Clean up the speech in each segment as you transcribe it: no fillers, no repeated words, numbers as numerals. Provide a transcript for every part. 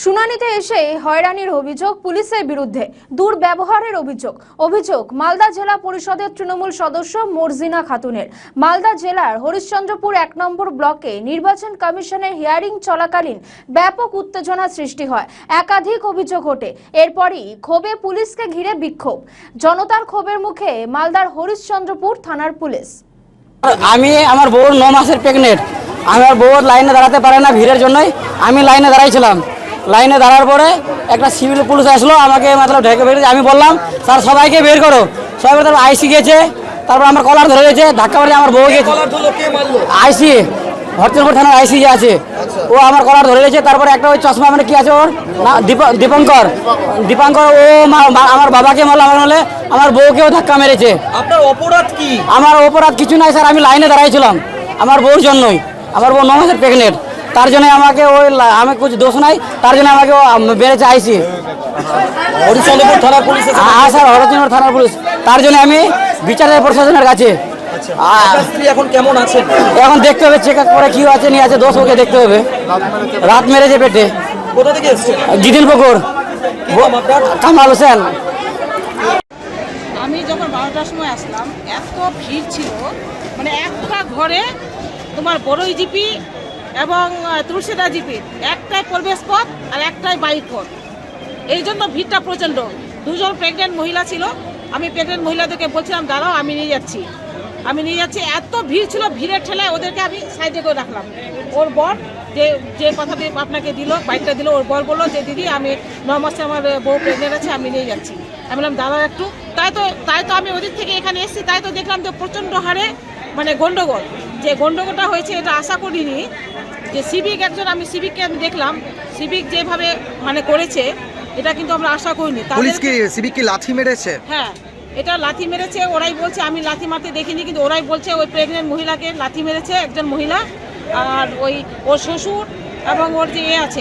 শুনানিতে এসে হয়রানির অভিযোগ পুলিশের বিরুদ্ধে দুর্ব্যবহারের অভিযোগ মালদা জেলা পরিষদের তৃণমূল সদস্য মর্জিনা খাতুনের। মালদা জেলার হরিশ্চন্দ্রপুর ১ নম্বর ব্লকে নির্বাচন কমিশনের হিয়ারিং চলাকালীন ব্যাপক উত্তেজনা সৃষ্টি হয়। একাধিক অভিযোগ ওঠে। এরপরই ক্ষোভে পুলিশকে ঘিরে বিক্ষোভ। জনতার ক্ষোভের মুখে মালদার হরিশ্চন্দ্রপুর থানার পুলিশ। আমি আমার বউর 9 মাসের প্রেগনেন্ট। আমার বউর লাইনে দাঁড়াতে পারে না, ভিড়ের জন্যই আমি লাইনে দাঁড়াইছিলাম। লাইনে দাঁড়ার পরে একটা সিভিল পুলিশ আসলো, আমাকে ঢেকে বেরিয়েছে। আমি বললাম স্যার সবাইকে বের করো। সবাই তারপর আইসি গেছে, তারপর আমার কলার ধরে গেছে, ধাক্কা মারে আমার বউ গেছে। আইসি হরিশ্চন্দ্রপুর থানার আইসি যে আছে, ও আমার কলার ধরে গেছে। তারপরে একটা ওই চশমা মানে কি আছে ওর দীপঙ্কর ও আমার বাবাকে মারলো, আমার বউকেও ধাক্কা মেরেছে। আপনার অপরাধ কি? আমার অপরাধ কিছু নাই স্যার, আমি লাইনে দাঁড়াইছিলাম আমার বউর জন্যই। আমার বউ 9 মাসের প্রেগনেন্ট, তার জন্য আমাকে আমি কিছু দোষ নাই, তার জন্য আমাকে বেড়েছে আইসি। হরিশ্চন্দ্রপুর থানার পুলিশ? হ্যাঁ স্যার, হরিশ্চন্দ্রপুর থানার পুলিশ। তার জন্য আমি বিচারের প্রশাসনের কাছে। এখন কেমন আছেন? এখন দেখতে হবে চেক আপ করে কি আছে নিয়ে আছে, দোষ ওকে দেখতে হবে। রাত মেরেছে পেটে। কোথা থেকে এসেছেন? জিদিলপুকুর। কামাল হোসেন। আমি যখন 12টার সময় আসলাম, এত ভিড় ছিল, মানে একটা ঘরে তোমার বড়ই জিপি এবং তুলসীদা জিপির একটাই প্রবেশ পথ আর একটাই বাইক পথ। এই জন্য ভিড়টা প্রচণ্ড। 2জন প্রেগনেন্ট মহিলা ছিল। আমি প্রেগনেন্ট মহিলাদেরকে বলছিলাম দাঁড়াও, আমি নিয়ে যাচ্ছি। এত ভিড় ছিল, ভিড়ের ঠেলায় ওদেরকে আমি সাইডে করে রাখলাম। ওর বর যে কথাটি আপনাকে দিল, বাইকটা দিল, ওর বর বললো যে দিদি আমি 9 মাসে আমার বউ প্রেগনেন্ট আছে, আমি নিয়ে যাচ্ছি। আমি বললাম দাঁড়াও একটু। তাই তো আমি ওদিক থেকে এখানে এসেছি। তাই তো দেখলাম যে প্রচণ্ড হারে মানে গন্ডগোল। যে গন্ডগোলটা হয়েছে এটা আশা করিনি। যে আমি সিভিককে দেখলাম, সিভিক যেভাবে মানে করেছে এটা কিন্তু আমরা আশা করিনি। পুলিশ কি সিভিককে লাথি মেরেছে? হ্যাঁ, এটা লাথি মেরেছে। ওরাই বলছে, আমি লাথি মারতে দেখিনি, কিন্তু ওরাই বলছে ওই প্রেগনেন্ট মহিলাকে লাথি মেরেছে একজন মহিলা। আর ওর শ্বশুর এবং ওর যে আছে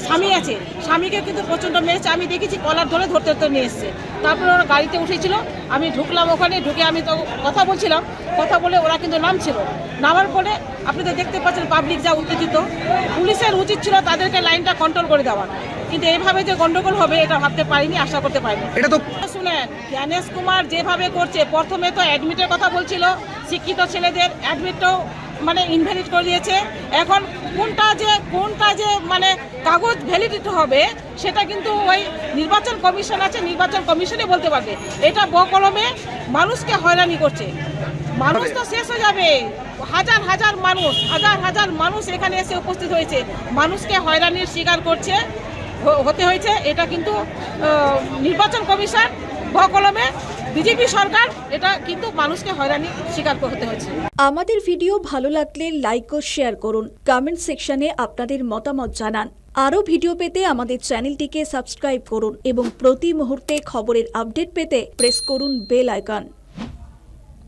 স্বামী আছে, স্বামীকে কিন্তু প্রচণ্ড মেরেছে। আমি দেখেছি কলার ধরতে নিয়ে এসছে। তারপরে ওরা গাড়িতে উঠেছিল, আমি ঢুকলাম ওখানে। ঢুকে আমি তো কথা বলছিলাম, কথা বলে ওরা কিন্তু নামছিল। নামার পরে আপনি তো দেখতে পাচ্ছেন পাবলিক যা উত্তেজিত। পুলিশের উচিত ছিল তাদেরকে লাইনটা কন্ট্রোল করে দেওয়ার, কিন্তু এইভাবে যে গন্ডগোল হবে এটা ভাবতে পারিনি, আশা করতে পারিনি। এটা তো শুনেন, জ্ঞানেশ কুমার যেভাবে করছে, প্রথমে তো অ্যাডমিটের কথা বলছিল, শিক্ষিত ছেলেদের অ্যাডমিটটাও মানে ইনভ্যালিড করে দিয়েছে। এখন কোনটা যে মানে কাগজ ভ্যালিডিটি হবে সেটা কিন্তু ওই নির্বাচন কমিশন আছে, নির্বাচন কমিশনে বলতে পারবে। এটা বকলমে মানুষকে হয়রানি করছে। মানুষ তো শেষ হয়ে যাবে। হাজার মানুষ এখানে এসে উপস্থিত হয়েছে, মানুষকে হয়রানির শিকার হতে হয়েছে। এটা কিন্তু নির্বাচন কমিশন বকলমে বিজেপি সরকার, এটা কিন্তু মানুষকে হয়রানি শিকার হতে হয়েছে। আমাদের ভিডিও ভালো লাগলে লাইক ও শেয়ার করুন, কমেন্ট সেকশনে আপনাদের মতামত জানান। আরও ভিডিও পেতে আমাদের চ্যানেলটিকে সাবস্ক্রাইব করুন এবং প্রতি মুহূর্তে খবরের আপডেট পেতে প্রেস করুন বেল আইকন।